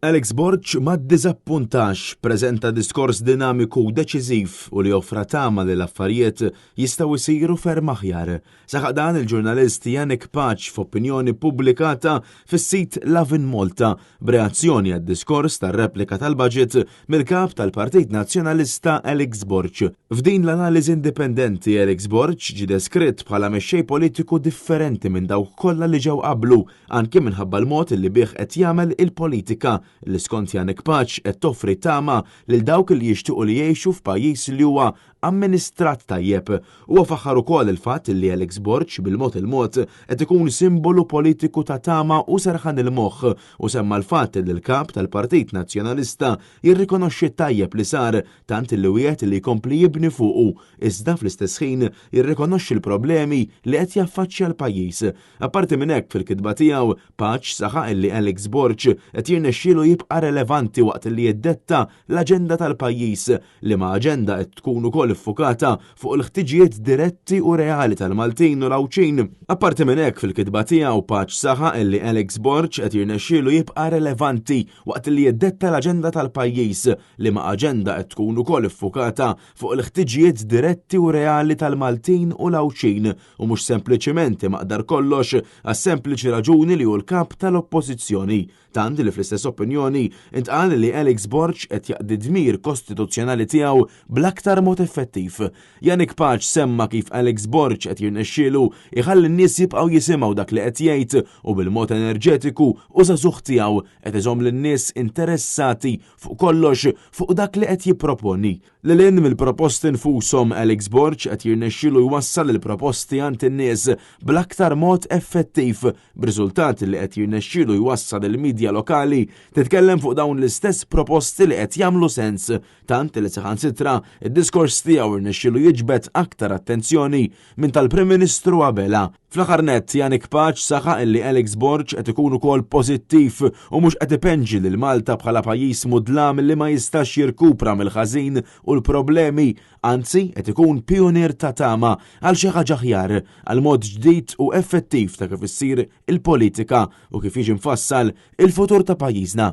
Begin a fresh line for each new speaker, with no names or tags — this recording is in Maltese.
Alex Borg ma ddiżappuntax, preżenta diskors dinamiku u deċiżiv u li offra tama li l-affarijiet jistgħu jsiru ferm aħjar. Saħaq dan il-ġurnalist Janek Paċ f'opinjoni pubblikata fis-sit Lovin Malta b'reazzjoni għad-diskors tar-replika tal-baġit mill-kap tal-Partit Nazzjonalista Alex Borg. F'din l-analiżi indipendenti Alex Borg ġie deskritt bħala mexxej politiku differenti minn dawk kollha li ġew qablu, anke minħabba l-mod li bih qed jagħmel il-politika li skont Janek Paċ qed toffri tama lil dawk li jixtiequ li jgħixu f'pajjiż li huwa amministrat tajjeb. Huwa faħħar ukoll il-fatt li Alex Borg bil-mod il-mod qed ikun simbolu politiku ta' tama u serħan il-moħħ u semma l-fatt li l-kap tal-Partit Nazzjonalista jirrikonoxxi tajjeb li sar tant li wieħed li jkompli jibni fuqu iżda fl-istess ħin jirrikonoxxi l-problemi li qed jaffaċċja l-pajjiż. Apparti minn hekk fil-kitba tiegħu Paċ saħaq li Alex Borg qed jirnexxielu jibqa' relevanti waqt li jiddetta l-aġenda tal-pajjiż li ma' aġenda qed tkun ukoll iffukata fuq il-ħtiġijiet diretti u reali tal-Maltin u l-Awċin. Apparti minn hekk fil-kitba tiegħu Paċ saħaq li Alex Borg qed jirnexxielu jibqa' relevanti waqt li jiddetta l-aġenda tal-pajjiż li ma' aġenda qed tkun ukoll iffukata fuq il-ħtiġijiet diretti u reali tal-Maltin u l-Awċin u mhux sempliċiment maqdar kollox għas-sempliċi raġuni li hu l-kap tal-Oppożizzjoni. Tant li fl-istess opinjoni intqal li Alex Borg qed jaqdi dmir kostituzzjonali tiegħu bl-aktar mod effettiv. Janek Paċ semma kif Alex Borg qed jirnexxielu iħalli n-nies jibqgħu jisimgħu dak li qed jgħid u bil-mod enerġetiku u żagħżugħ tiegħu qed iżomm lin-nies interessati fuq kollox fuq dak li qed jipproponi. Lilin mill-proposti nfushom Alex Borg qed jirnexxielu jwassal il-proposti għand in-nies bl-aktar mod effettiv b'riżultati li qed jirnexxielu jwassal il-medja lokali titkellem fuq dawn l-istess proposti li qed jagħmlu sens tant li saħansitra id-diskors tiegħu irnexxielu jiġbed aktar attenzjoni minn tal-Prim Ministru qabelha. Fl-aħħar nett Janek Paċ saħaq li Alex Borg qed ikun ukoll pożittiv u mhux qed ipenġi lil Malta bħala pajjiż mudlam li ma jistax jirkupra mill-ħażin u l-problemi, anzi qed ikun pionier ta' tama għal xi ħaġa aħjar, għal mod ġdid u effettiv ta' kif issir il-politika u kif jiġi mfassal il-futur ta' pajjiżna.